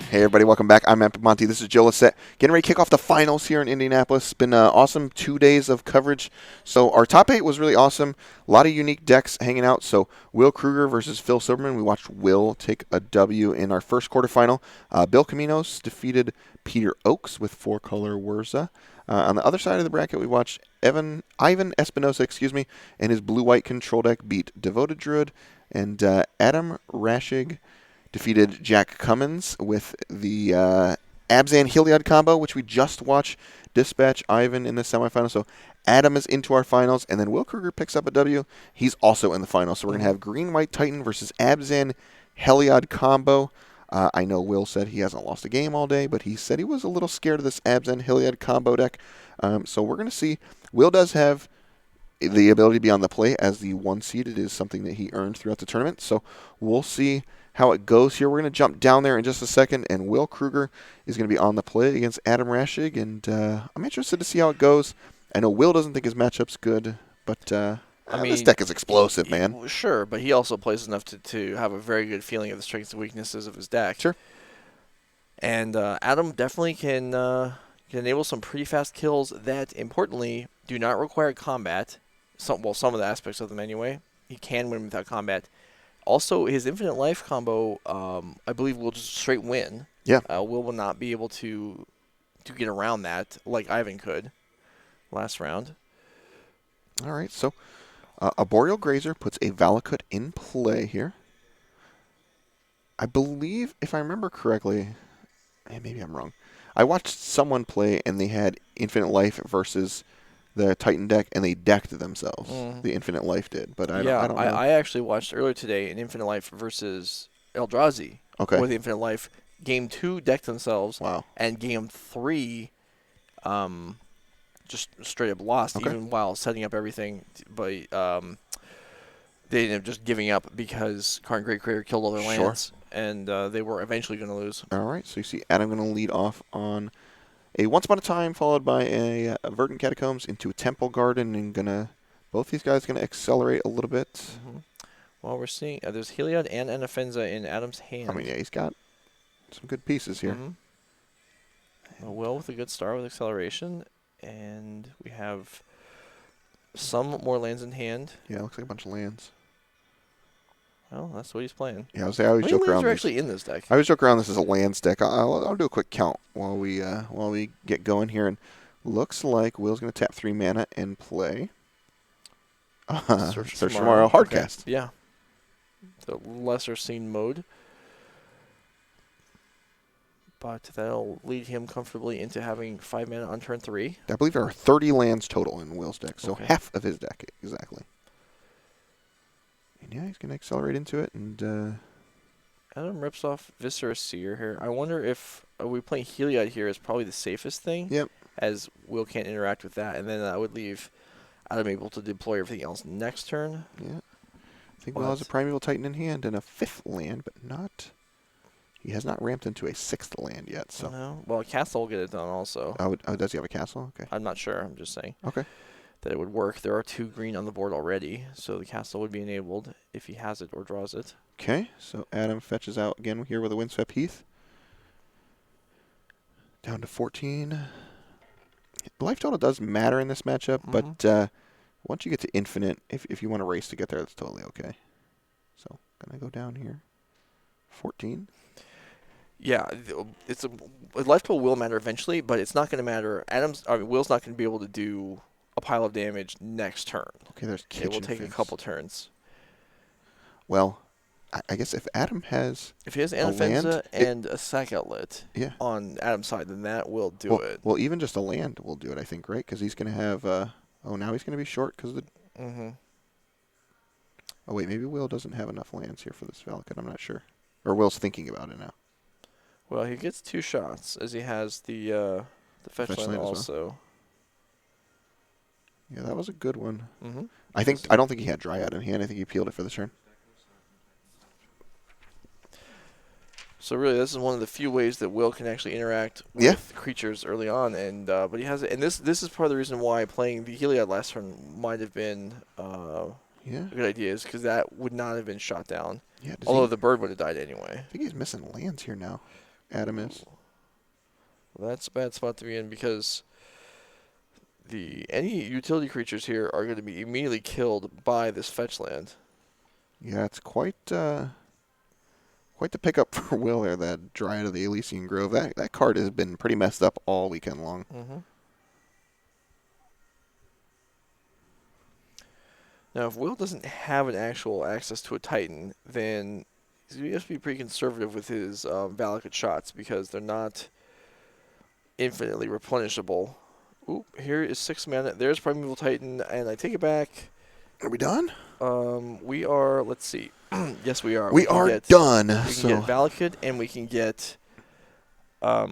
Hey everybody, welcome back. I'm Epic Monty. This is Joe Lissette. Getting ready to kick off the finals here in Indianapolis. It's been an awesome 2 days of coverage. So our top 8 was really awesome. A lot of unique decks hanging out. So Will Kruger versus Phil Silverman. We watched Will take a W in our first quarterfinal. Bill Caminos defeated Peter Oakes with 4-color Wurza. On the other side of the bracket, we watched Ivan Espinosa, and his blue-white control deck beat Devoted Druid, and Adam Rashig defeated Jack Cummins with the Abzan Heliod combo, which we just watched dispatch Ivan in the semifinal. So Adam is into our finals, and then Will Kruger picks up a W. He's also in the finals. So we're going to have Green-White Titan versus Abzan Heliod combo. I know Will said he hasn't lost a game all day, but he said he was a little scared of this Abzan Heliod combo deck. So we're going to see. Will does have the ability to be on the play as the 1 seed. It is something that he earned throughout the tournament. So we'll see how it goes here. We're going to jump down there in just a second, and Will Kruger is going to be on the play against Adam Rashig, and I'm interested to see how it goes. I know Will doesn't think his matchup's good, but this deck is explosive, man. Sure, but he also plays enough to have a very good feeling of the strengths and weaknesses of his deck. Sure. And Adam definitely can enable some pretty fast kills that, importantly, do not require combat. Some of the aspects of them anyway. He can win without combat. Also, his infinite life combo, I believe, will just straight win. Yeah. Will not be able to get around that like Ivan could last round. All right, so a Boreal Grazer puts a Valakut in play here. I believe, if I remember correctly, maybe I'm wrong, I watched someone play and they had infinite life versus the Titan deck, and they decked themselves. The Infinite Life did, but I don't know. I actually watched earlier today an Infinite Life versus Eldrazi. Okay. With Infinite Life, Game 2 decked themselves. Wow. And Game 3, just straight up lost, even while setting up everything. But they ended up just giving up because Karn Great Creator killed all their lands, and they were eventually going to lose. All right, so you see Adam going to lead off on a Once Upon a Time, followed by a Verdant Catacombs into a Temple Garden, and both these guys going to accelerate a little bit. Well, we're seeing there's Heliod and Anafenza in Adam's hand. I mean, yeah, he's got some good pieces here. Will with a good start with acceleration, and we have some more lands in hand. Yeah, it looks like a bunch of lands. Well, that's what he's playing. Yeah, I always joke around. How many lands are actually in this deck? I always joke around this as a lands deck. I'll do a quick count while we get going here, and looks like Will's going to tap 3 mana and play Search for Tomorrow Hardcast. Okay. Yeah, the lesser seen mode, but that'll lead him comfortably into having 5 mana on turn 3. I believe there are 30 lands total in Will's deck, so half of his deck exactly. And yeah, he's going to accelerate into it, and Adam rips off Viscera Seer here. I wonder if we playing Heliod here is probably the safest thing. Yep. As Will can't interact with that, and then that would leave Adam able to deploy everything else next turn. Yeah. I think Will has a Primeval Titan in hand and a 5th land, but not. He has not ramped into a 6th land yet. So. No. Well, a castle will get it done also. Oh, does he have a castle? Okay. I'm not sure. I'm just saying. Okay. That it would work. There are 2 green on the board already, so the castle would be enabled if he has it or draws it. Okay, so Adam fetches out again here with a Windswept Heath. Down to 14. Life total does matter in this matchup, but once you get to infinite, if you want to race to get there, that's totally okay. So, gonna go down here. 14. Yeah, life total will matter eventually, but it's not going to matter. Will's not going to be able to do a pile of damage next turn. Okay, there's Kitchen It will take Finks. a couple turns. Well, I guess if Adam has Anafenza and a sack outlet on Adam's side, then that will do it. Well, even just a land will do it, I think, right? Because he's going to have... now he's going to be short because of the... Oh, wait, maybe Will doesn't have enough lands here for this Valakut. I'm not sure. Or Will's thinking about it now. Well, he gets 2 shots, as he has the fetch land also. Well. Yeah, that was a good one. I don't think he had Dryad in hand. I think he peeled it for the turn. So really, this is one of the few ways that Will can actually interact with creatures early on, and but he has it. And this is part of the reason why playing the Heliod last turn might have been a good idea, is because that would not have been shot down. Yeah, although the bird would have died anyway. I think he's missing lands here now. Adam is. Well, that's a bad spot to be in because any utility creatures here are going to be immediately killed by this fetch land. Yeah, it's quite the pickup for Will there, that Dryad of the Elysian Grove. That card has been pretty messed up all weekend long. Mm-hmm. Now, if Will doesn't have an actual access to a Titan, then he has to be pretty conservative with his Valakut shots because they're not infinitely replenishable. Oop, here is 6 mana. There's Primeval Titan, and I take it back. Are we done? We are, let's see. Yes, we are. We are done. We can get Valakut, and we can get a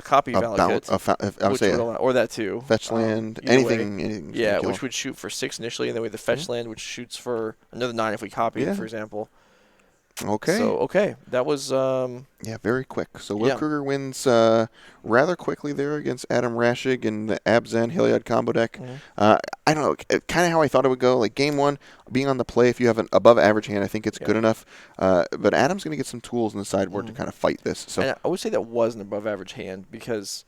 copy of Valakut. I would say or that too. fetch land, either anything. Yeah, which would shoot for 6 initially, and then we have the fetch land, which shoots for another 9 if we copy it, for example. Okay. So, that was... very quick. So Will Kruger wins rather quickly there against Adam Rashig and the Abzan Heliod combo deck. I don't know, kind of how I thought it would go. Like game 1, being on the play, if you have an above average hand, I think it's good enough. But Adam's going to get some tools in the sideboard to kind of fight this. So and I would say that was an above average hand because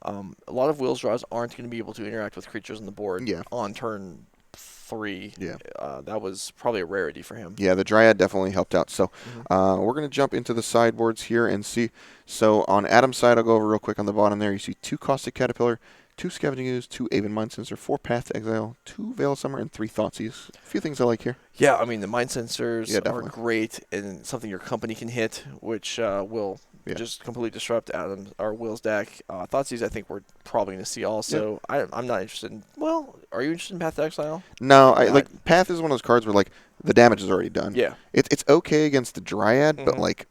a lot of Will's draws aren't going to be able to interact with creatures on the board on turn 3. That was probably a rarity for him. Yeah, the Dryad definitely helped out. So we're going to jump into the sideboards here and see. So on Adam's side, I'll go over real quick on the bottom there. You see 2 Caustic Caterpillar, 2 Scavenging Ooze, 2 Aven Mind Sensor, 4 Path to Exile, 2 Veil of Summer, and 3 Thoughtseize. A few things I like here. Yeah, I mean, the Mind Sensors are great and something your company can hit, which will just completely disrupt Will's deck. Thoughtseize, I think we're probably going to see also. I'm not interested in... Well, are you interested in Path to Exile? No, like Path is one of those cards where like the damage is already done. Yeah. It's okay against the Dryad, but like...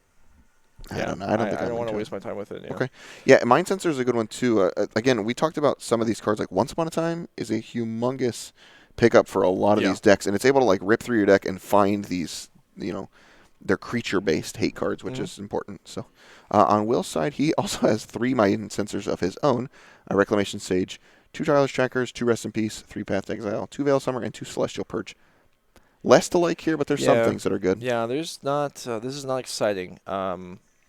I don't know. I don't want to waste my time with it. Okay. Yeah, Mind Sensor is a good one too. Again, we talked about some of these cards. Like Once Upon a Time is a humongous pickup for a lot of these decks, and it's able to like rip through your deck and find these, they're creature-based hate cards, which is important. So on Will's side, he also has 3 Mind Sensors of his own: a Reclamation Sage, 2 Tireless Trackers, 2 Rest in Peace, 3 Path to Exile, 2 Veil of Summer, and 2 Celestial Purge. Less to like here, but there's some things that are good. Yeah, there's not. This is not exciting.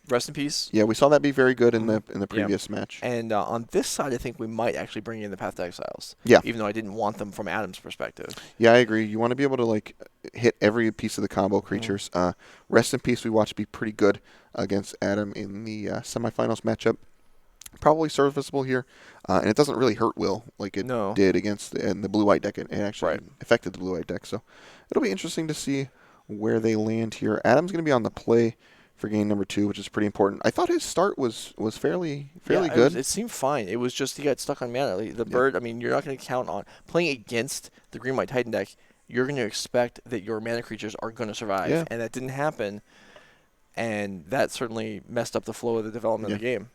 Rest in Peace. Yeah, we saw that be very good in the previous match. And on this side, I think we might actually bring in the Path to Exiles. Yeah. Even though I didn't want them from Adam's perspective. Yeah, I agree. You want to be able to like hit every piece of the combo creatures. Rest in Peace we watched be pretty good against Adam in the semifinals matchup. Probably serviceable here, and it doesn't really hurt Will like it did against the blue-white deck. It actually affected the blue-white deck, so it'll be interesting to see where they land here. Adam's going to be on the play for game number 2, which is pretty important. I thought his start was fairly good. It seemed fine. It was just he got stuck on mana. The bird, I mean, you're not going to count on playing against the green-white Titan deck. You're going to expect that your mana creatures are going to survive, and that didn't happen, and that certainly messed up the flow of the development of the game.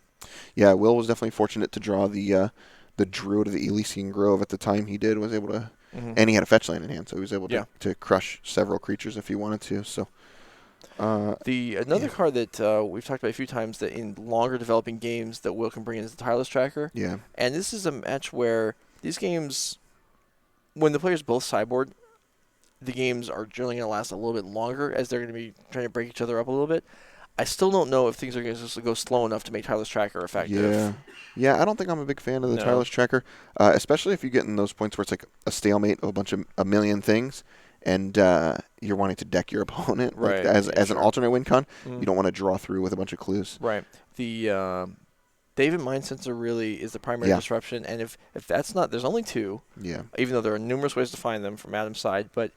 Yeah, Will was definitely fortunate to draw the Druid of the Elysian Grove at the time he did. Was able to, and he had a fetch land in hand, so he was able to crush several creatures if he wanted to. So. Another card that we've talked about a few times that in longer developing games that Will can bring in is the Tireless Tracker. Yeah. And this is a match where these games, when the players both sideboard, the games are generally going to last a little bit longer as they're going to be trying to break each other up a little bit. I still don't know if things are going to just go slow enough to make Tireless Tracker effective. Yeah, I don't think I'm a big fan of the Tireless Tracker, especially if you get in those points where it's like a stalemate of a million things. And you're wanting to deck your opponent as an alternate win con. You don't want to draw through with a bunch of clues. Right. The David Mind Sensor really is the primary disruption, and if that's not, there's only 2. Yeah. Even though there are numerous ways to find them from Adam's side, but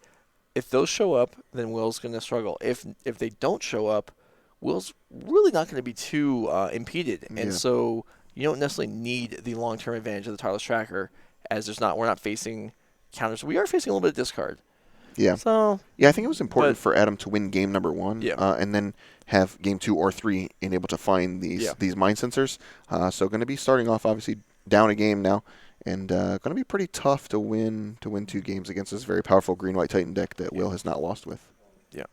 if those show up, then Will's going to struggle. If they don't show up, Will's really not going to be too impeded, and so you don't necessarily need the long-term advantage of the Tireless Tracker, as we're not facing counters. We are facing a little bit of discard. Yeah. So I think it was important for Adam to win game number 1, and then have game 2 or 3 and able to find these Mind Sensors. So going to be starting off obviously down a game now, and going to be pretty tough to win 2 games against this very powerful green-white Titan deck that Will has not lost with. Yeah.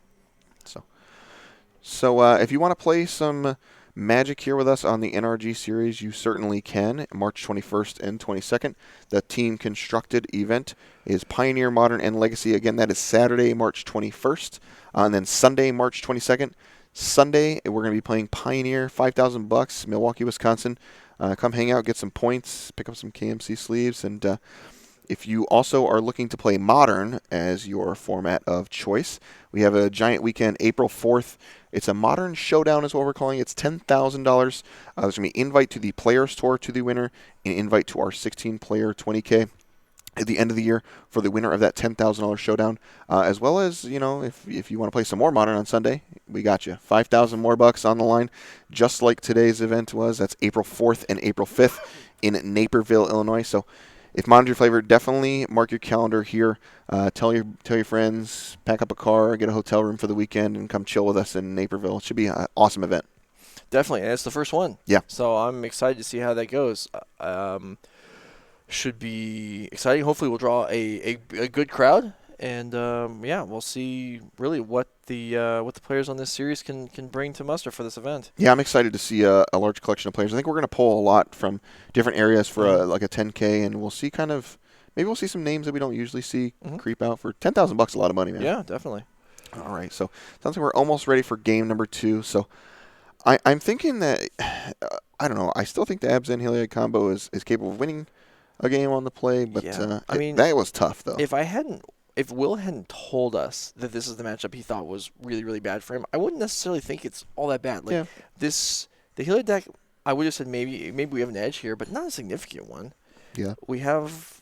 So if you want to play some Magic here with us on the NRG series, you certainly can. March 21st and 22nd. The Team Constructed event is Pioneer, Modern, and Legacy. Again, that is Saturday, March 21st. And then Sunday, March 22nd, Sunday, we're going to be playing Pioneer, $5,000, Milwaukee, Wisconsin. Come hang out, get some points, pick up some KMC sleeves, and if you also are looking to play Modern as your format of choice, we have a giant weekend, April 4th. It's a Modern Showdown is what we're calling it. It's $10,000. There's going to be invite to the Players Tour to the winner, an invite to our 16-player 20K at the end of the year for the winner of that $10,000 showdown, as well as, if you want to play some more Modern on Sunday, we got you. 5,000 more bucks on the line, just like today's event was. That's April 4th and April 5th in Naperville, Illinois. So if Modern's your flavor, definitely mark your calendar here. Tell your friends, pack up a car, get a hotel room for the weekend, and come chill with us in Naperville. It should be an awesome event. Definitely, and it's the first one. Yeah. So I'm excited to see how that goes. Should be exciting. Hopefully, we'll draw a good crowd, and we'll see really what the players on this series can bring to muster for this event. Yeah, I'm excited to see a large collection of players. I think we're going to pull a lot from different areas for like a 10K, and we'll see maybe we'll see some names that we don't usually see creep out for $10,000. A lot of money, man. Yeah, definitely. All right, so sounds like we're almost ready for game number 2. So I'm thinking that I don't know. I still think the Abzan Heliod combo is capable of winning a game on the play, but that was tough though. If Will hadn't told us that this is the matchup he thought was really, really bad for him, I wouldn't necessarily think it's all that bad. Like the Heliod deck, I would have said maybe we have an edge here, but not a significant one. Yeah. We have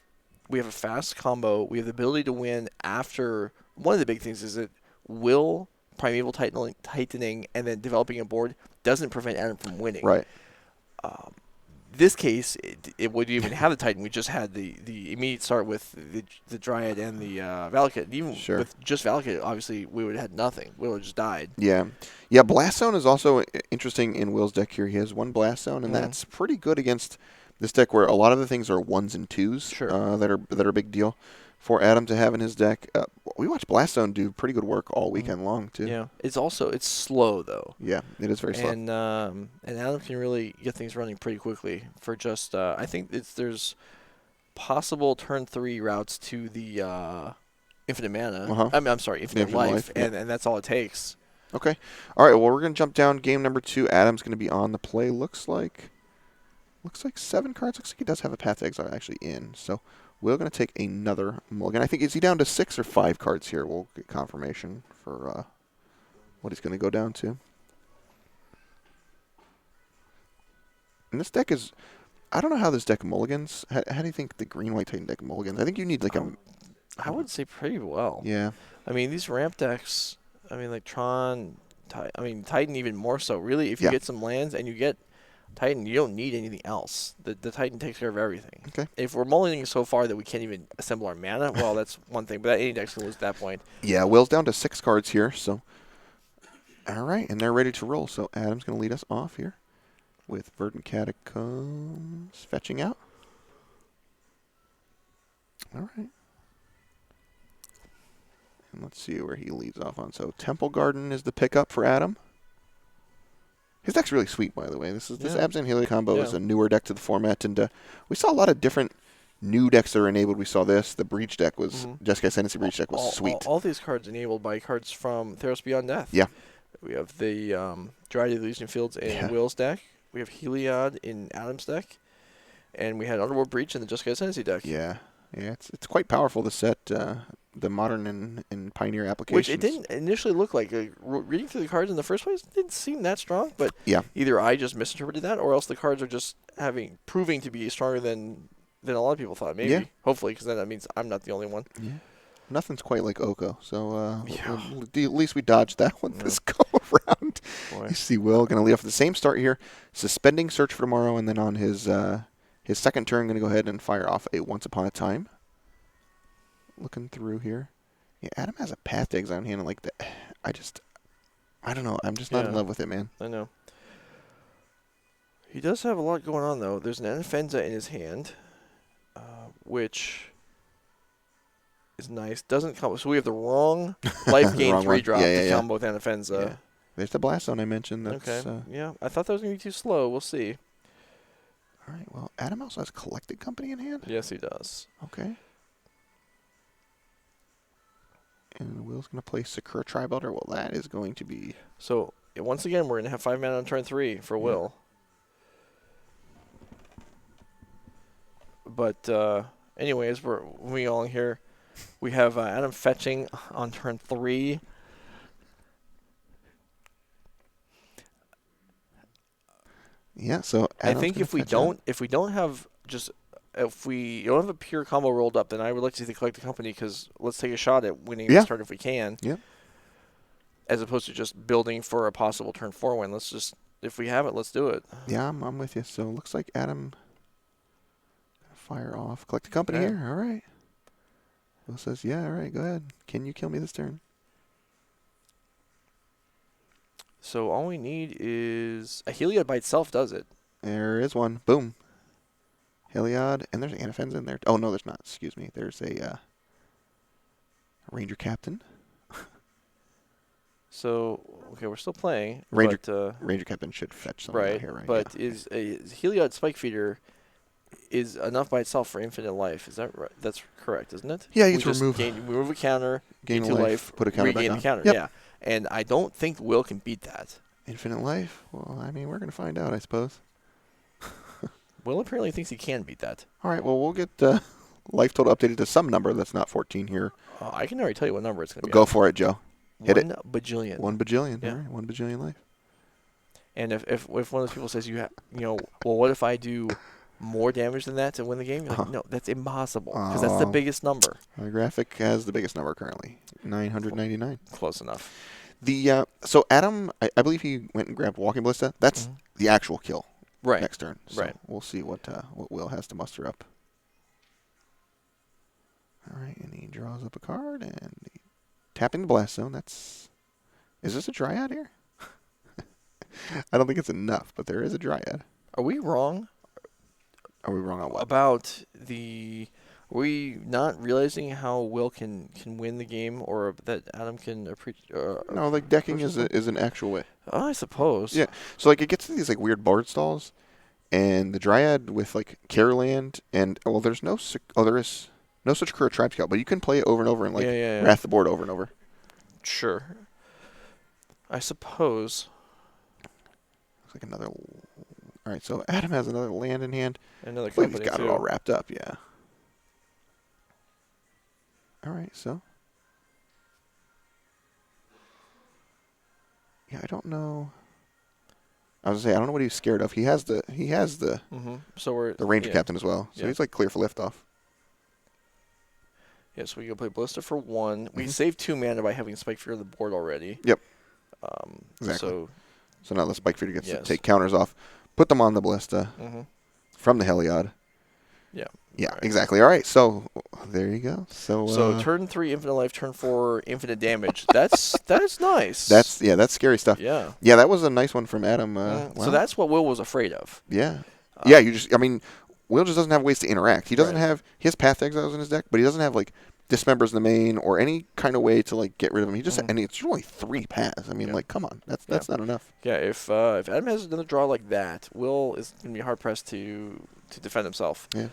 a fast combo. We have the ability to win after one of the big things is that Will primeval tightening and then developing a board doesn't prevent Adam from winning. Right. This case, it wouldn't even have the Titan. We just had the immediate start with the Dryad and the Valakut. Even with just Valakut, obviously, we would have had nothing. We would have just died. Yeah. Yeah, Blast Zone is also interesting in Will's deck here. He has one Blast Zone, and that's pretty good against this deck where a lot of the things are 1s and 2s that are a big deal for Adam to have in his deck. We watched Blast Zone do pretty good work all weekend long, too. Yeah. It's slow, though. Yeah, it is very slow. And Adam can really get things running pretty quickly for just, I think there's possible turn 3 routes to the infinite mana. I'm sorry, infinite life, and that's all it takes. Okay. All right, well, we're going to jump down game number 2. Adam's going to be on the play. Looks like 7 cards. Looks like he does have a Path to Exile actually in, so we're going to take another mulligan. I think, is he down to 6 or 5 cards here? We'll get confirmation for what he's going to go down to. And this deck is, I don't know how this deck mulligans. How do you think the Green-White Titan deck mulligans? I think you need like I would say pretty well. Yeah. I mean, these ramp decks, like Tron, Titan even more so. Really, if you get some lands and you get Titan, you don't need anything else. The Titan takes care of everything. Okay. If we're mulliganing so far that we can't even assemble our mana, well, that's one thing. But any deck's going to lose at that point. Yeah, Will's down to 6 cards here. So, all right, and they're ready to roll. So Adam's going to lead us off here with Verdant Catacombs fetching out. All right. And let's see where he leads off on. So Temple Garden is the pickup for Adam. His deck's really sweet, by the way. This Abzan Heliod combo is a newer deck to the format, and we saw a lot of different new decks that are enabled. We saw this. The Breach deck was Jeskai Ascendancy Breach deck was sweet. All these cards enabled by cards from Theros Beyond Death. Yeah. We have the Dryad of the Elysian Fields in Will's deck. We have Heliod in Adam's deck, and we had Underworld Breach in the Jeskai Ascendancy deck. Yeah, it's quite powerful to set the Modern and Pioneer applications. Which it didn't initially look like. Reading through the cards in the first place didn't seem that strong, but either I just misinterpreted that, or else the cards are just proving to be stronger than a lot of people thought. Maybe, hopefully, because then that means I'm not the only one. Yeah. Nothing's quite like Oko, so at least we dodged that one this go around. Boy. You see Will going to lead off the same start here, suspending Search for Tomorrow, and then on his second turn, going to go ahead and fire off a Once Upon a Time. Looking through here. Yeah, Adam has a Path to Exile in hand like that. I don't know. I'm just not in love with it, man. I know. He does have a lot going on, though. There's an Anafenza in his hand, which is nice. Doesn't come. So we have the wrong life gain 3-drop to combo with Anafenza. Yeah. There's the Blast Zone I mentioned. That's, okay. I thought that was going to be too slow. We'll see. All right. Well, Adam also has Collected Company in hand? Yes, he does. Okay. And Will's going to play Sakura Tribuilder. Well, that is going to be... So once again, we're going to have 5 mana on turn 3 for Will. But anyways, we're moving along here. We have Adam fetching on turn 3. Yeah, so I think if we don't have a pure combo rolled up, then I would like to see the Collect the Company, because let's take a shot at winning this turn if we can. Yeah. As opposed to just building for a possible turn 4 win. If we have it, let's do it. Yeah, I'm with you. So it looks like Adam fire off. Collect the Company here. All right. Will says, yeah, all right, go ahead. Can you kill me this turn? So all we need is... A Heliod by itself does it. There is one. Boom. Heliod. And there's Anafen's in there. Oh, no, there's not. Excuse me. There's a Ranger Captain. So, okay, we're still playing. Ranger but, Captain should fetch something out here, right? But is a Heliod Spike Feeder is enough by itself for infinite life? Is that right? That's correct, isn't it? Yeah, you just remove a counter, gain 2 life, put a counter regain back the on. counter. Yep. Yeah, and I don't think Will can beat that. Infinite life? Well, I mean, we're going to find out, I suppose. Will apparently thinks he can beat that. All right, well, we'll get life total updated to some number that's not 14 here. I can already tell you what number it's going to be. Go for it, Joe. Hit 1 bajillion. 1 bajillion. Yeah. All right, 1 bajillion life. And if one of those people says well, what if I do more damage than that to win the game? You're like, no, that's impossible, because that's the biggest number. My graphic has the biggest number currently, 999. Close enough. So Adam, I believe he went and grabbed Walking Ballista. That's the actual kill. Right. Next turn. So right. We'll see what Will has to muster up. All right, and he draws up a card and tapping the Blast Zone. Is this a Dryad here? I don't think it's enough, but there is a Dryad. Are we wrong? Are we wrong on what? About the... Are we not realizing how Will can win the game, or that Adam can appreciate? No, like decking is an actual way. I suppose. Yeah. So like it gets to these like weird bard stalls, and the Dryad with like Careland, and there is no such Tribe Scout, but you can play it over and over and like wrath the board over and over. Sure. I suppose. Looks like another. All right, so Adam has another land in hand. Another He's company got too. it all wrapped up, yeah. All right, so. Yeah, I don't know. I was gonna say I don't know what he's scared of. He has the So we're the Ranger Captain as well. So he's like clear for liftoff. Yeah, so we go play Ballista for 1. We saved 2 mana by having Spike Fear on the board already. Yep. Exactly. So now the Spike Feeder gets to take counters off, put them on the Ballista from the Heliod. Yeah. Yeah, exactly. All right, so there you go. So turn 3 infinite life, turn 4 infinite damage. That's nice. That's scary stuff. Yeah. Yeah, that was a nice one from Adam. Wow. So that's what Will was afraid of. Yeah. Will just doesn't have ways to interact. He doesn't have. He has Path Exiles in his deck, but he doesn't have like Dismembers in the main or any kind of way to like get rid of him. He just and it's only 3 paths. I mean, like, come on, that's not enough. Yeah, if Adam has another draw like that, Will is gonna be hard pressed to defend himself. Yeah.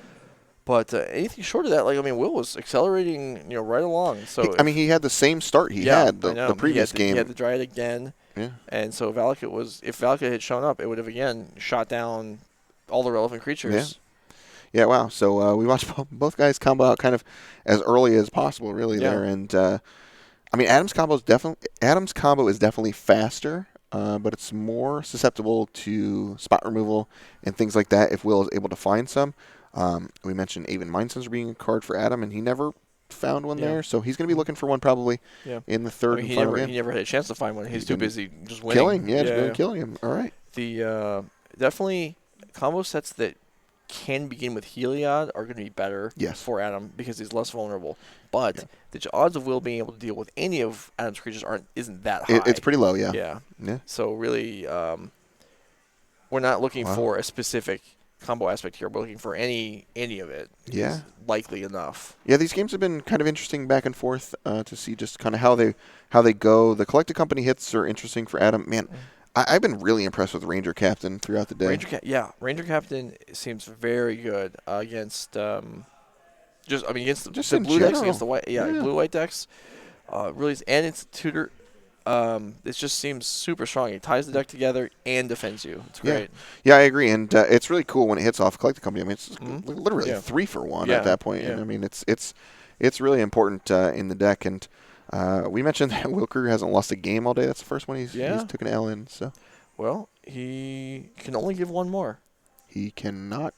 But anything short of that, Will was accelerating, right along. So he had the same start he had the previous game. He had the Dryad again. Yeah. And so if Valakut had shown up, it would have again shot down all the relevant creatures. Yeah. Yeah, wow. So we watched both guys combo out kind of as early as possible, really there. And Adam's combo is definitely faster, but it's more susceptible to spot removal and things like that. If Will is able to find some, we mentioned Aven Mindsun's being a card for Adam, and he never found one there, so he's going to be looking for one probably in the third and final game. He never had a chance to find one. He's too busy just winning. Killing him. All right. The definitely combo sets that can begin with Heliod are going to be better for Adam because he's less vulnerable. But the odds of Will being able to deal with any of Adam's creatures isn't that high. It's pretty low, Yeah. So really, we're not looking for a specific combo aspect here. We're looking for any of it. Yeah. Likely enough. Yeah, these games have been kind of interesting back and forth to see just kind of how they go. The Collected Company hits are interesting for Adam. Man, I've been really impressed with Ranger Captain throughout the day. Ranger Captain seems very good against against the blue decks, against the white blue white decks. Really, and it's tutor. It just seems super strong. It ties the deck together and defends you. It's Yeah, great. yeah, I agree, and it's really cool when it hits off Collected Company. I mean, it's literally Yeah. 3-for-1 at Yeah. that point, and Yeah. I mean, it's really important in the deck. And we mentioned that Will Kruger hasn't lost a game all day. That's the first one he's took an L in. So Well, he can only give one more. he cannot.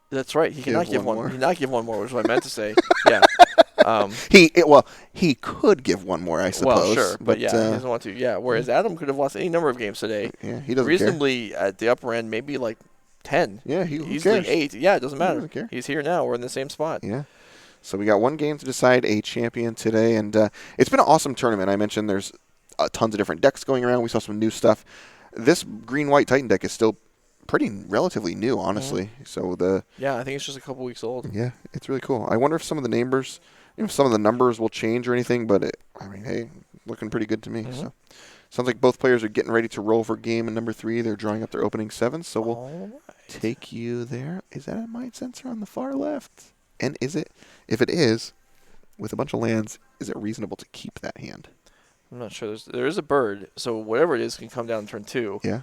That's right. He cannot give one one. more. He cannot give one more, which is what I meant to say. Yeah. He could give one more, I suppose. Well, sure, but yeah, he doesn't want to. Yeah. Whereas Adam could have lost any number of games today. Yeah, he doesn't reasonably at the upper end, maybe like 10. Yeah, who easily cares? 8. Yeah, it doesn't He matter. doesn't care. He's here now. We're in the same spot. Yeah. So we got one game to decide a champion today, and it's been an awesome tournament. I mentioned there's tons of different decks going around. We saw some new stuff. This green-white Titan deck is still relatively new, honestly. So I think it's just a couple weeks old. Yeah, it's really cool. I wonder if some of the numbers will change or anything, but hey, looking pretty good to me. So sounds like both players are getting ready to roll for game in number 3. They're drawing up their opening 7, so we'll take you there. Is that a Mind Sensor on the far left? And is it? If it is, with a bunch of lands, is it reasonable to keep that hand? I'm not sure. There is a bird, so whatever it is can come down turn 2. Yeah.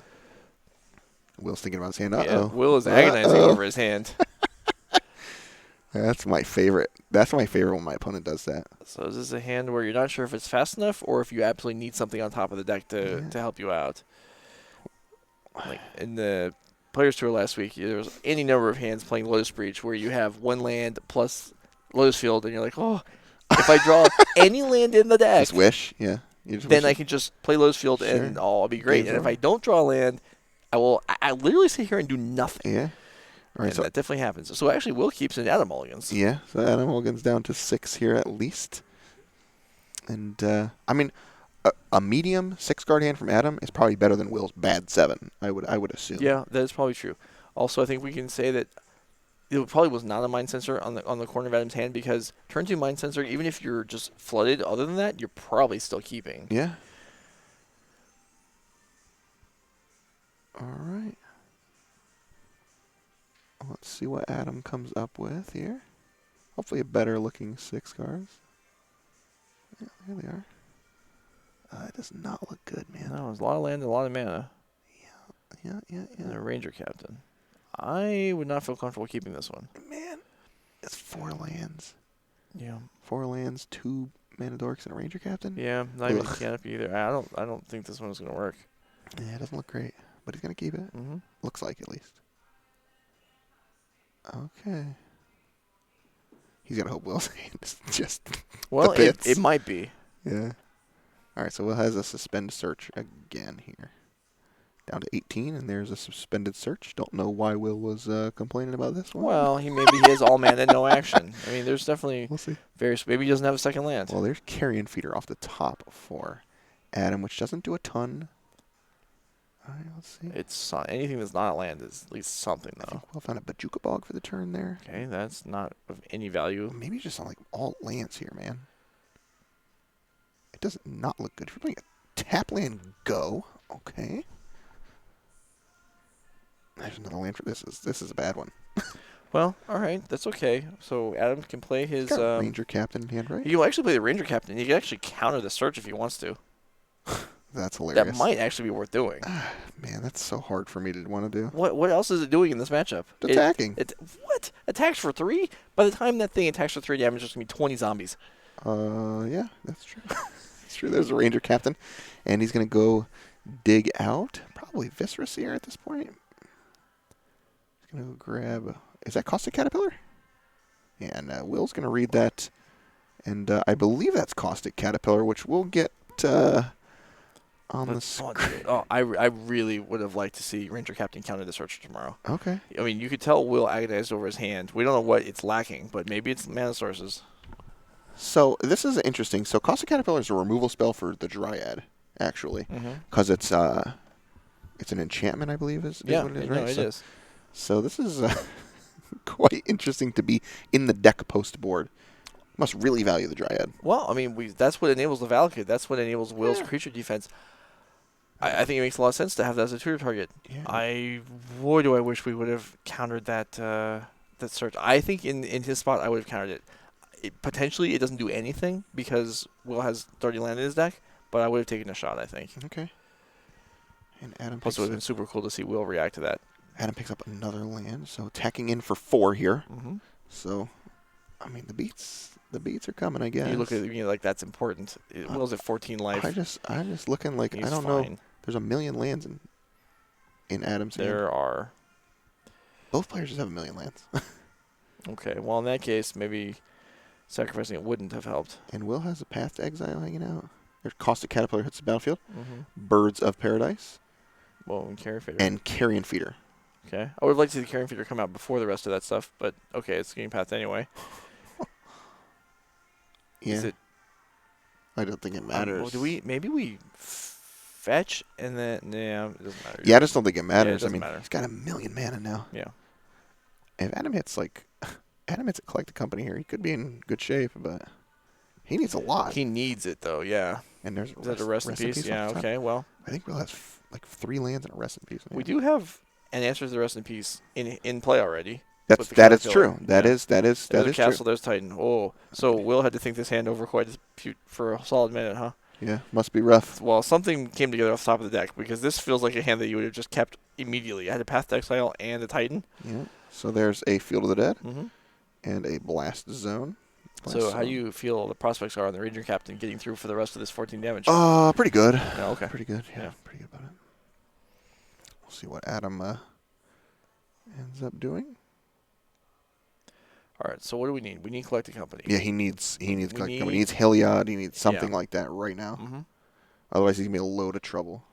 Will's thinking about his hand. Yeah, Will is agonizing over his hand. That's my favorite. That's my favorite when my opponent does that. So is this a hand where you're not sure if it's fast enough or if you absolutely need something on top of the deck to help you out? Like in the Players Tour last week, there was any number of hands playing Lotus Breach where you have one land plus Lotus Field, and you're like, oh, if I draw any land in the deck, just wish, yeah. Then I can just play Lotus Field and I'll be great. And if I don't draw land, I literally sit here and do nothing. Yeah. All right, and that definitely happens. So actually, Will keeps in Adam Mulligan's. Yeah, so Adam Mulligan's down to 6 here at least. And, a medium 6-card hand from Adam is probably better than Will's bad 7, I would assume. Yeah, that is probably true. Also, I think we can say that it probably was not a Mind Sensor on the corner of Adam's hand because turn 2 Mind Sensor, even if you're just flooded, other than that, you're probably still keeping. Yeah. All right. Let's see what Adam comes up with here. Hopefully a better looking 6 cards. Yeah, there they are. It does not look good, man. No, it's a lot of land and a lot of mana. Yeah. And a Ranger Captain. I would not feel comfortable keeping this one. Man, it's 4 lands. Yeah. 4 lands, 2 mana dorks, and a Ranger Captain. Yeah, not even a canopy either. I don't think this one is going to work. Yeah, it doesn't look great, but he's going to keep it. Looks like, at least. Okay. He's got to hope Will's hand is just well, the bits. It might be. Yeah. All right, so Will has a suspend search again here. Down to 18, and there's a suspended search. Don't know why Will was complaining about this one. Well, he has all mana and no action. I mean, there's definitely we'll see. various. Maybe he doesn't have a second land. Well, there's Carrion Feeder off the top for Adam, which doesn't do a ton. All right, let's see. It's anything that's not a land is at least something, though. I think Will found a Bajuka Bog for the turn there. Okay, that's not of any value. Maybe just on like all lands here, man. It does not look good. If you're playing a tap land, go. Okay. There's another land for this. This is a bad one. Well, all right, that's okay. So Adam can play his Ranger Captain in hand, right? He will actually play the Ranger Captain. He can actually counter the search if he wants to. That's hilarious. That might actually be worth doing. Man, that's so hard for me to want to do. What else is it doing in this matchup? Attacking. What? Attacks for 3? By the time that thing attacks for 3 damage, there's going to be 20 zombies. Yeah, that's true. That's true. There's a Ranger Captain, and he's going to go dig out. Probably Viscera Seer at this point. He's going to go grab... Is that Caustic Caterpillar? Yeah, and Will's going to read that. And I believe that's Caustic Caterpillar, which we'll get on the screen. I really would have liked to see Ranger Captain counter the search tomorrow. Okay. I mean, you could tell Will agonized over his hand. We don't know what it's lacking, but maybe it's mana sources. So this is interesting. So Caustic Caterpillar is a removal spell for the Dryad, actually, because it's an enchantment, I believe, is what it is, right? No, it is. So this is quite interesting to be in the deck post board. Must really value the Dryad. Well, I mean, that's what enables the Valkyrie. That's what enables Will's creature defense. I think it makes a lot of sense to have that as a tutor target. Yeah. Boy, do I wish we would have countered that search. I think in his spot, I would have countered it. Potentially, it doesn't do anything because Will has 30 land in his deck, but I would have taken a shot, I think. Okay. And Plus, it would have been super cool to see Will react to that. Adam picks up another land, so attacking in for 4 here. Mm-hmm. So, I mean, the beats are coming, I guess. You look at it, like that's important. Will's at 14 life. I just looking like He's I don't fine. know. There's a million lands in Adam's hand. There are. Both players just have a million lands. Okay, well in that case, maybe sacrificing it wouldn't have helped. And Will has a Path to Exile hanging out. There's Caustic Caterpillar hits the battlefield. Mm-hmm. Birds of Paradise. Well, and Carrion Feeder. And Carrion Feeder. Okay. I would have liked to see the Carrion Feeder come out before the rest of that stuff, but okay, it's getting path anyway. Yeah. Is it, I don't think it matters. well, maybe we fetch and then, yeah, it doesn't matter. Yeah, I just don't think it matters. doesn't I mean, matter. he's got a million mana now. Yeah. If Adam hits a Collect the Company here, he could be in good shape, but he needs a lot. He needs it though, yeah. And there's Is that a rest in peace? Yeah, off the top. okay, well. I think Will has like 3 lands and a rest in peace. We do have an answer to the rest in peace in play already. That is true. That is There's true. Castle, there's Titan. Oh, so Will had to think this hand over quite for a solid minute, huh? Yeah, must be rough. Well, something came together off the top of the deck because this feels like a hand that you would have just kept immediately. I had a Path to Exile and a Titan. Yeah. So there's a Field of the Dead Mm-hmm. and a Blast Zone. So how do you feel the prospects are on the Ranger Captain getting through for the rest of this 14 damage? Pretty good. Oh, okay. Pretty good. Yeah, Yeah. pretty good about it. We'll see what Adam ends up doing. All right. So what do we need? We need Collecting Company. Yeah, he needs Collect the Company. need- He needs Heliod. He needs something Yeah. like that right now. Mm-hmm. Otherwise, he's gonna be a load of trouble.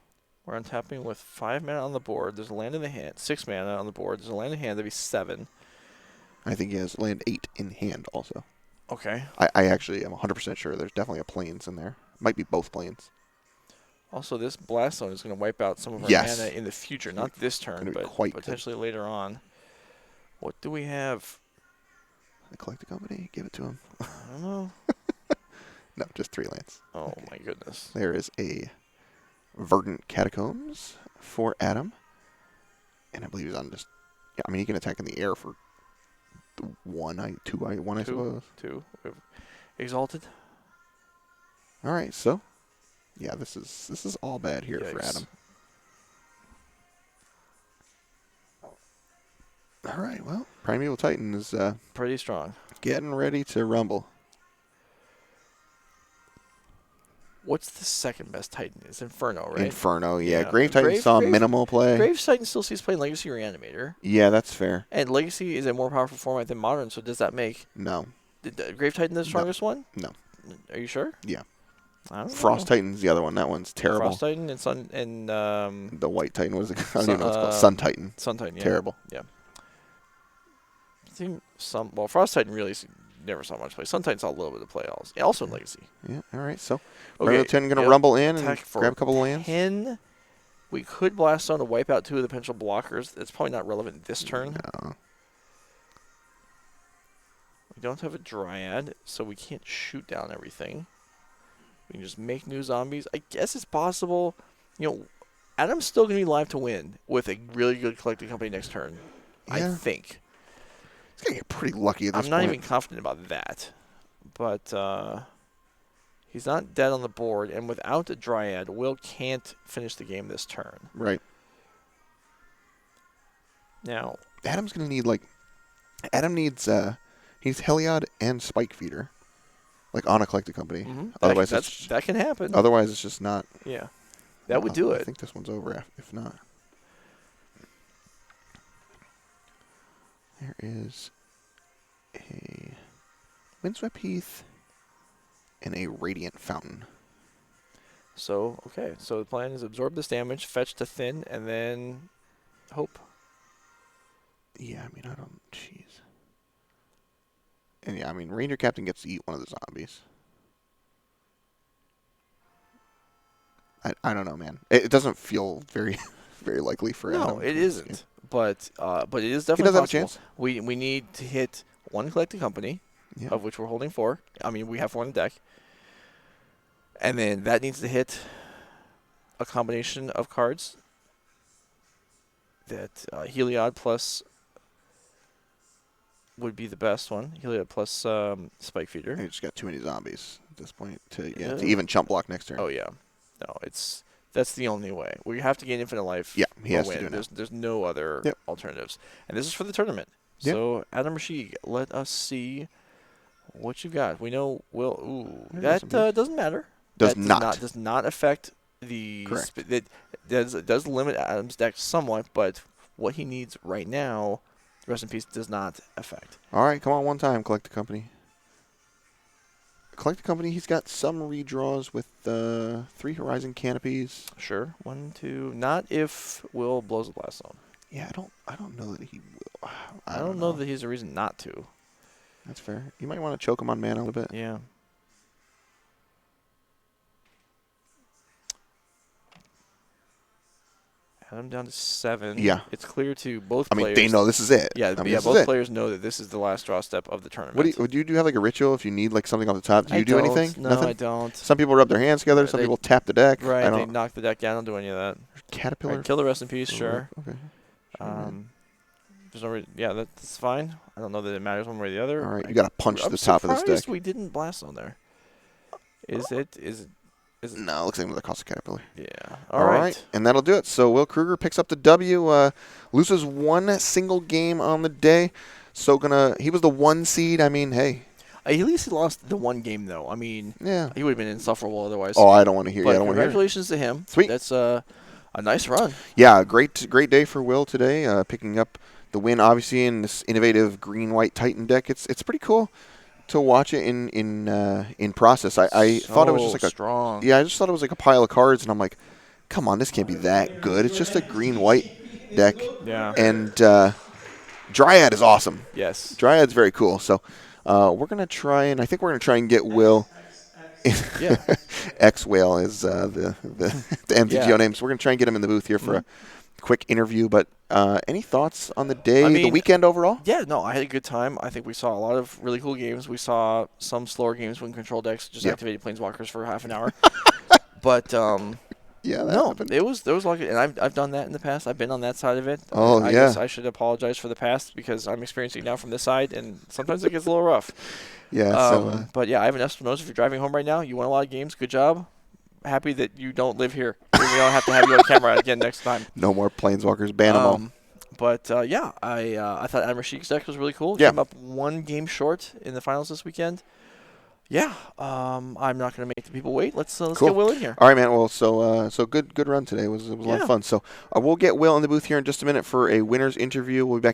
We're untapping with 5 mana on the board. There's a land in the hand. 6 mana on the board. There's a land in hand. That'd be 7. I think he has land 8 in hand also. Okay. I actually am 100% sure there's definitely a plains in there. Might be both plains. Also, this Blast Zone is going to wipe out some of our Yes. mana in the future. Not this turn, Gonna be but quite good. potentially later on. What do we have? Collect the Company. Give it to him. I don't know. No, just 3 lands. Oh, my goodness. There is a Verdant Catacombs for Adam. And I believe he's on just... Yeah, I mean, he can attack in the air for 1, I suppose. 2. We have Exalted. All right, so... Yeah, this is all bad here for Yikes. Adam. All right, well, Primeval Titan is Pretty strong. getting ready to rumble. What's the second best Titan? It's Inferno, right? Inferno, yeah. Yeah. Grave Titan saw minimal play. Graves Titan still sees play in Legacy Reanimator. Yeah, that's fair. And Legacy is a more powerful format than Modern, so does that make No. Grave Titan the strongest one? No. Are you sure? Yeah. I don't Frost know. Titan's the other one. That one's terrible. Frost Titan and Sun and The White Titan, what is it? I don't even know what it's called. Sun- Sun Titan. Sun Titan. Yeah. Terrible. Yeah. I think Frost Titan really never saw much play. Sun Titan saw a little bit of play also in Legacy. Yeah, all right. So, Okay, Primeval Titan going to yep. rumble in and Attack for grab a couple of lands. 10. We could Blast Zone to wipe out 2 of the potential blockers. It's probably not relevant this turn. No. We don't have a Dryad, so we can't shoot down everything. We can just make new zombies. I guess it's possible. You know, Adam's still going to be live to win with a really good Collecting Company next turn. I Yeah. think. He's going to get pretty lucky at this I'm not point. even confident about that. But he's not dead on the board, and without a Dryad, Will can't finish the game this turn. Right. Now, Adam's going to need, Adam needs, he's Heliod and Spike Feeder. On a Collected Company. Otherwise, that can happen. Otherwise, it's just not. Yeah. That would do I it. think this one's over if not. There is a Windswept Heath and a Radiant Fountain. So, okay. So the plan is absorb this damage, fetch to thin, and then hope. Yeah, I mean, jeez. And yeah, I mean, Ranger Captain gets to eat one of the zombies. I don't know, man. It doesn't feel very, very likely for Adam. No, it isn't. But it is definitely He does have a possible. chance. We need to hit 1 Collecting Company, Yeah. of which we're holding 4. I mean, we have 4 on the deck. And then that needs to hit a combination of cards that Heliod plus would be the best one. Heliod plus Spike Feeder. He just got too many zombies at this point to Yeah. to even chump block next turn. Oh, yeah. No, that's the only way. We have to gain infinite life. Yeah, he or has win. to do it now. There's no other Yep. alternatives. And this is for the tournament. Yep. So Adam Rashid, let us see what you got. We know Will. Ooh, There's that some pieces. doesn't matter. Does That not. does not affect the. Correct. It does limit Adam's deck somewhat, but what he needs right now, rest in peace, does not affect. All right, come on, one time, Collect the Company. Collect the Company. He's got some redraws with 3 Horizon Canopies. Sure. 1, 2. Not if Will blows the blast zone. Yeah, I don't know that he will. I don't know that he's a reason not to. That's fair. You might want to choke him on mana a little bit. Yeah. Adam down to 7. Yeah. It's clear to both I mean, players. they know this is it. Yeah, I mean, this is both it. players know that this is the last draw step of the tournament. What do you have like a ritual if you need like something off the top? Do I you do don't. anything? No, Nothing? I don't. Some people rub their hands together. Some They- people tap the deck. Right, I they don't. knock the deck down. I don't do any of that. Caterpillar. Right, kill the rest in peace, sure. Okay. There's no yeah, that's fine. I don't know that it matters one way or the other. All right, you got to punch I'm the top of this surprised deck. we didn't blast on there. Is it? No, it looks like another cost of Caterpillar. Yeah. All right. And that'll do it. So Will Kruger picks up the W, loses 1 single game on the day. So he was the 1 seed. I mean, hey. At least he lost the 1 game, though. I mean, Yeah. he would have been insufferable otherwise. Oh, I don't want to hear. But Yeah, I don't want to hear. congratulations to him. Sweet. That's a nice run. Yeah, great day for Will today, picking up the win. Obviously, in this innovative green-white Titan deck, it's pretty cool to watch it in process. I thought it was just like strong. I just thought it was like a pile of cards, and I'm like, come on, this can't be that good. It's just a green-white deck. Yeah. And Dryad is awesome. Yes. Dryad's very cool. So we're gonna try and get Will. Yeah. X Whale is the MTGO name. So we're gonna try and get him in the booth here for a quick interview. But any thoughts on the day, the weekend overall? Yeah, no, I had a good time. I think we saw a lot of really cool games. We saw some slower games when control decks just activated planeswalkers for half an hour. But yeah, that no, happened. there was like, and I've done that in the past. I've been on that side of it. Oh, I yeah. guess I should apologize for the past because I'm experiencing it now from this side, and sometimes it gets a little rough. Yeah. But yeah, I have an Espinosa. If you're driving home right now, you won a lot of games. Good job. Happy that you don't live here. We don't have to have you on camera again next time. No more planeswalkers. Ban them all. But yeah, I thought Adam Rashid's deck was really cool. Yeah. Came up 1 game short in the finals this weekend. Yeah, I'm not going to make the people wait. Let's Cool. get Will in here. All right, man. Well, so good run today. It was a lot of fun. So we'll get Will in the booth here in just a minute for a winner's interview. We'll be back.